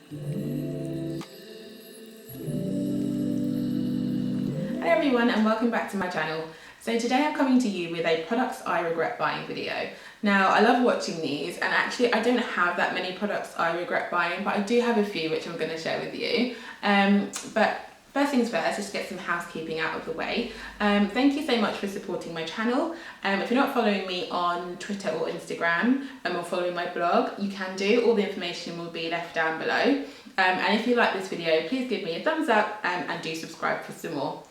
Hi everyone and welcome back to my channel. So today I'm coming to you with a products I regret buying video. Now I love watching these, and actually I don't have that many products I regret buying, but I do have a few which I'm going to share with you. But first things first, just get some housekeeping out of the way. Thank you so much for supporting my channel. If you're not following me on Twitter or Instagram or following my blog, you can do. All the information will be left down below. And if you like this video, please give me a thumbs up and do subscribe for some more.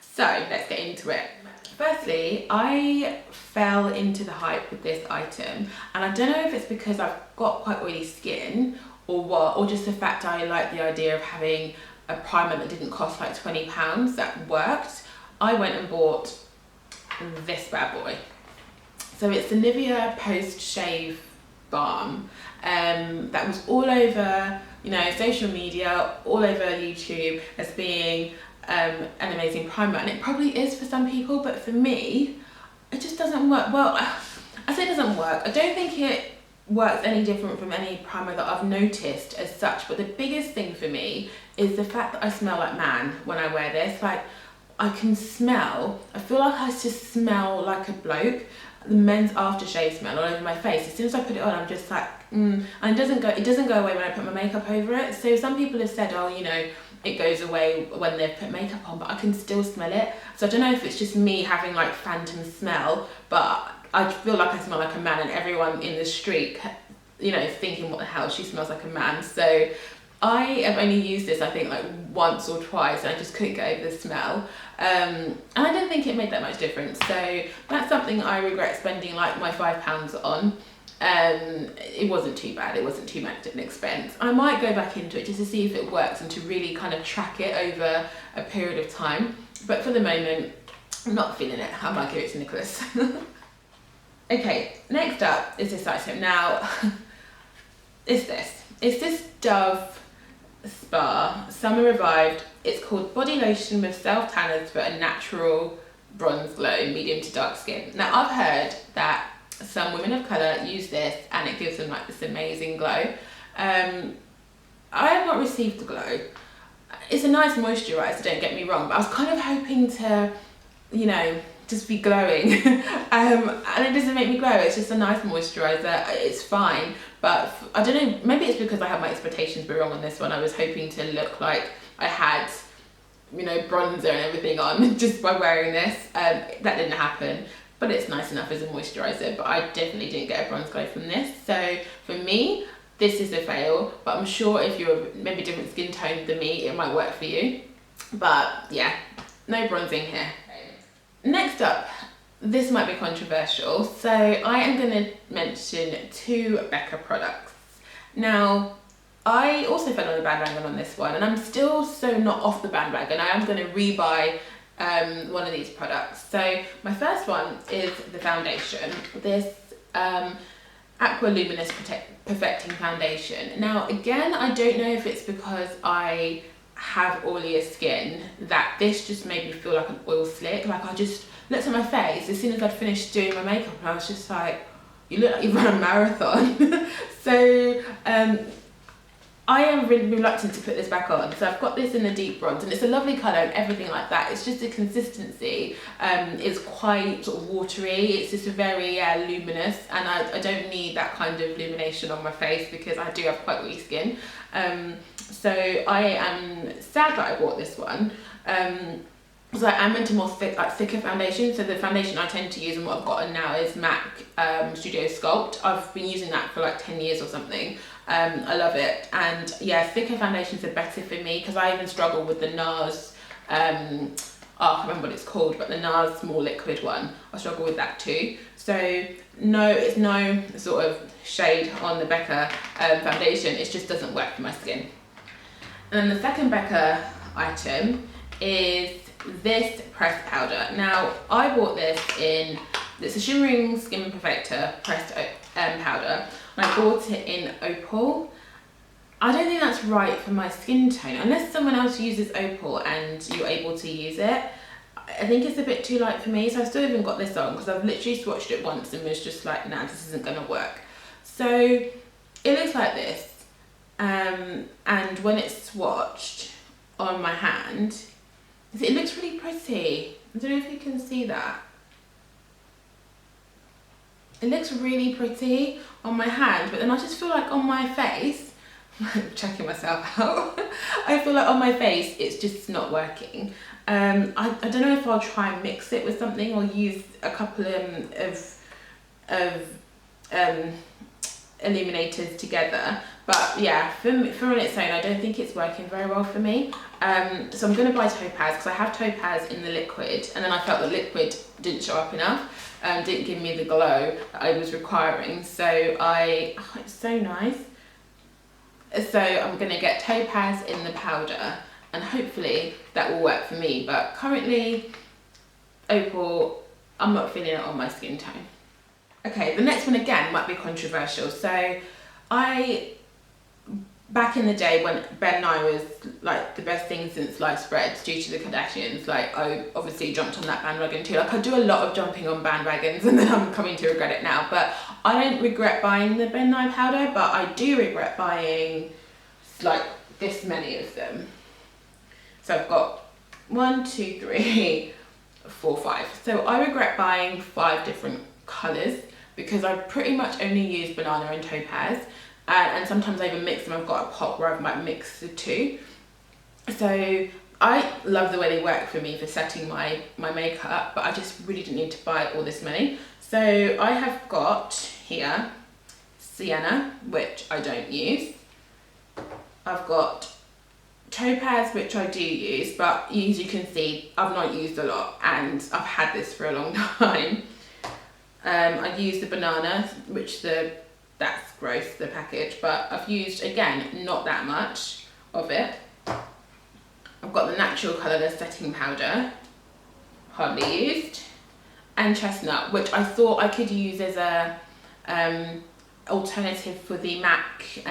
So let's get into it. Firstly, I fell into the hype with this item, and I don't know if it's because I've got quite oily skin or what, or just the fact I like the idea of having a primer that didn't cost like £20 that worked. I went and bought this bad boy. So it's the Nivea post shave balm that was all over, social media, all over YouTube as being an amazing primer, and it probably is for some people, but for me it just doesn't work. Well, I say it doesn't work. I don't think it works any different from any primer that I've noticed as such, but the biggest thing for me is the fact that I smell like man when I wear this. Like, I feel like I just smell like a bloke. The men's aftershave smell all over my face. As soon as I put it on, I'm just like, and it doesn't go away when I put my makeup over it. So some people have said, oh, it goes away when they've put makeup on, but I can still smell it. So I don't know if it's just me having like phantom smell, but I feel like I smell like a man, and everyone in the street, thinking, what the hell, she smells like a man. So I have only used this, I think, like once or twice, and I just couldn't get over the smell. And I didn't think it made that much difference. So that's something I regret spending like my £5 on. It wasn't too bad, it wasn't too much an expense. I might go back into it just to see if it works and to really kind of track it over a period of time. But for the moment, I'm not feeling it. I might give it to Nicholas. Okay, next up is this item. Now, it's this Dove Spa Summer Revived. It's called Body Lotion with Self Tanners for a natural bronze glow, medium to dark skin. Now, I've heard that some women of colour use this and it gives them like this amazing glow. I have not received the glow. It's a nice moisturiser, don't get me wrong, but I was kind of hoping to, just be glowing. And it doesn't make me glow. It's just a nice moisturiser. It's fine, but I don't know, maybe it's because I had my expectations were wrong on this one. I was hoping to look like I had, bronzer and everything on just by wearing this. That didn't happen. But it's nice enough as a moisturiser, but I definitely didn't get a bronze glow from this. So for me, this is a fail, but I'm sure if you're maybe different skin tone than me, it might work for you. But yeah, no bronzing here. Next up, this might be controversial. So I am going to mention two Becca products. Now, I also fell on the bandwagon on this one, and I'm still so not off the bandwagon. I am going to rebuy one of these products. So my first one is the foundation, this Aqua Luminous Perfecting Foundation. Now again, I don't know if it's because I have oilier skin that this just made me feel like an oil slick. Like, I just looked at my face as soon as I'd finished doing my makeup and I was just like, you look like you've run a marathon. So I am really reluctant to put this back on. So I've got this in the deep bronze, and it's a lovely colour and everything like that. It's just the consistency is quite sort of watery. It's just very luminous, and I don't need that kind of illumination on my face because I do have quite oily skin. So I am sad that I bought this one. So I am into more thicker foundation. So the foundation I tend to use and what I've gotten now is MAC Studio Sculpt. I've been using that for like 10 years or something. I love it, and yeah, thicker foundations are better for me because I even struggle with the NARS, I can't remember what it's called, but the NARS more liquid one, I struggle with that too. So no, it's no sort of shade on the Becca foundation, it just doesn't work for my skin. And then the second Becca item is this pressed powder. Now I bought this it's a shimmering skin perfector pressed powder. I bought it in Opal. I don't think that's right for my skin tone, unless someone else uses Opal and you're able to use it. I think it's a bit too light for me, so I've still even got this on because I've literally swatched it once and was just like, nah, this isn't gonna work. So it looks like this, and when it's swatched on my hand, it looks really pretty. I don't know if you can see that. It looks really pretty on my hand, but then I just feel like on my face, I'm checking myself out, I feel like on my face it's just not working. I don't know if I'll try and mix it with something or use a couple of illuminators together, but yeah, for on its own I don't think it's working very well for me. So I'm going to buy Topaz because I have Topaz in the liquid, and then I felt the liquid didn't show up enough, didn't give me the glow that I was requiring, so it's so nice. So I'm going to get Topaz in the powder and hopefully that will work for me, but currently Opal, I'm not feeling it on my skin tone. Okay, the next one again might be controversial. So back in the day when Ben Nye was like the best thing since sliced bread due to the Kardashians, like I obviously jumped on that bandwagon too. Like I do a lot of jumping on bandwagons and then I'm coming to regret it now, but I don't regret buying the Ben Nye powder, but I do regret buying like this many of them. So I've got 1, 2, 3, 4, 5. So I regret buying 5 different colours because I pretty much only use banana and topaz, and sometimes I even mix them. I've got a pot where I might mix the two. So I love the way they work for me for setting my makeup, but I just really didn't need to buy all this many. So I have got here Sienna, which I don't use. I've got Topaz, which I do use, but as you can see, I've not used a lot and I've had this for a long time. I used the banana, which that's gross, the package, but I've used, again, not that much of it. I've got the natural colourless setting powder, hardly used, and chestnut, which I thought I could use as a alternative for the MAC,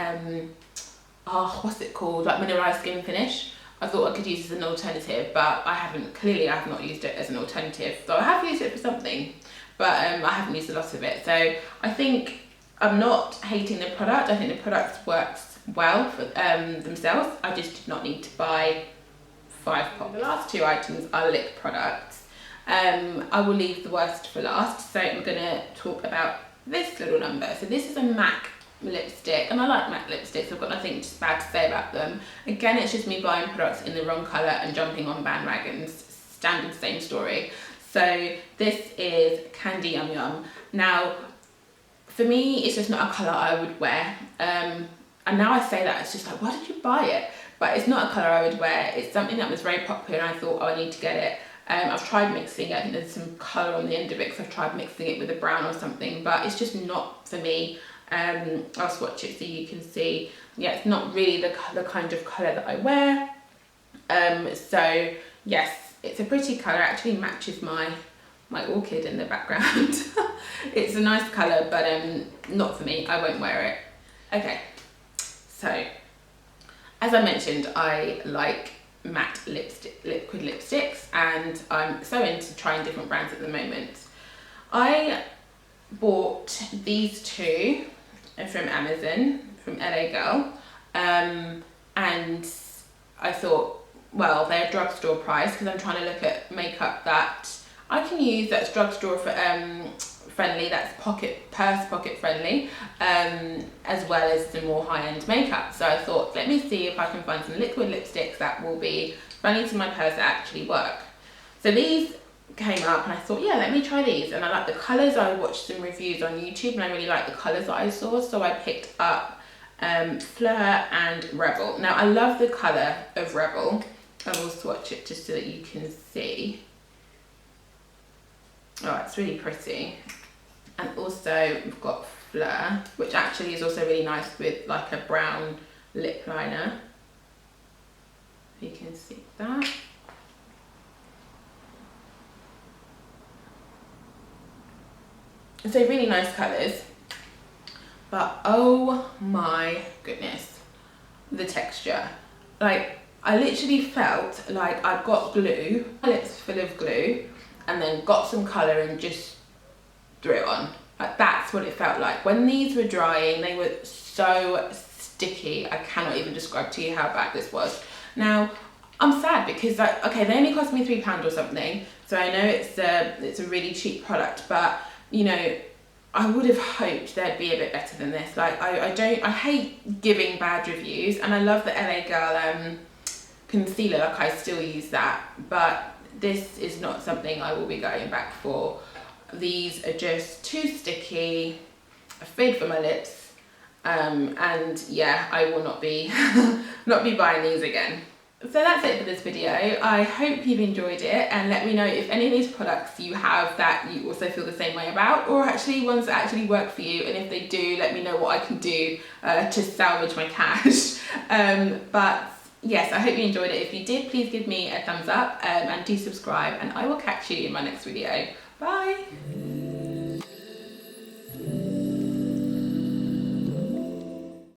what's it called, like mineralized skin finish. I thought I could use it as an alternative, but I have not used it as an alternative. So I have used it for something, but I haven't used a lot of it. So I think I'm not hating the product. I think the product works well for themselves. I just did not need to buy 5 pots. The last 2 items are lip products. I will leave the worst for last. So we're gonna talk about this little number. So this is a MAC lipstick, and I like MAC lipsticks. I've got nothing bad to say about them. Again, it's just me buying products in the wrong colour and jumping on bandwagons. Standard same story. So this is Candy Yum Yum. Now, for me, it's just not a colour I would wear. And now I say that, it's just like, why did you buy it? But it's not a colour I would wear. It's something that was very popular and I thought, oh, I need to get it. I've tried mixing it. I think there's some colour on the end of it because I've tried mixing it with a brown or something, but it's just not for me. I'll swatch it so you can see. Yeah, it's not really the kind of colour that I wear. So yes, it's a pretty colour. Actually matches my orchid in the background. It's a nice colour, but not for me. I won't wear it. Okay, so as I mentioned, I like matte liquid lipsticks, and I'm so into trying different brands at the moment. I bought these 2 from Amazon, from LA Girl, and I thought, well, they're drugstore price because I'm trying to look at makeup that I can use that's drugstore friendly, that's purse pocket friendly, as well as some more high-end makeup. So I thought, let me see if I can find some liquid lipsticks that will be friendly to my purse that actually work. So these came up and I thought, yeah, let me try these, and I like the colours. I watched some reviews on YouTube and I really like the colours that I saw, so I picked up Fleur and Rebel. Now I love the colour of Rebel. I will swatch it just so that you can see. Oh, it's really pretty. And also we've got Fleur, which actually is also really nice with like a brown lip liner. You can see that. So really nice colours, but oh my goodness, the texture. Like, I literally felt like I'd got glue, my lips full of glue, and then got some colour and just threw it on. Like, that's what it felt like. When these were drying, they were so sticky. I cannot even describe to you how bad this was. Now, I'm sad because, like, okay, they only cost me £3 or something, so I know it's a really cheap product, but you know, I would have hoped they'd be a bit better than this. Like, I hate giving bad reviews, and I love the LA Girl concealer, like I still use that, but this is not something I will be going back for. These are just too sticky, afraid for my lips, and yeah, I will not be not be buying these again. So that's it for this video. I hope you've enjoyed it, and let me know if any of these products you have that you also feel the same way about, or actually ones that actually work for you, and if they do, let me know what I can do to salvage my cash. But yes, I hope you enjoyed it. If you did, please give me a thumbs up and do subscribe, and I will catch you in my next video. Bye!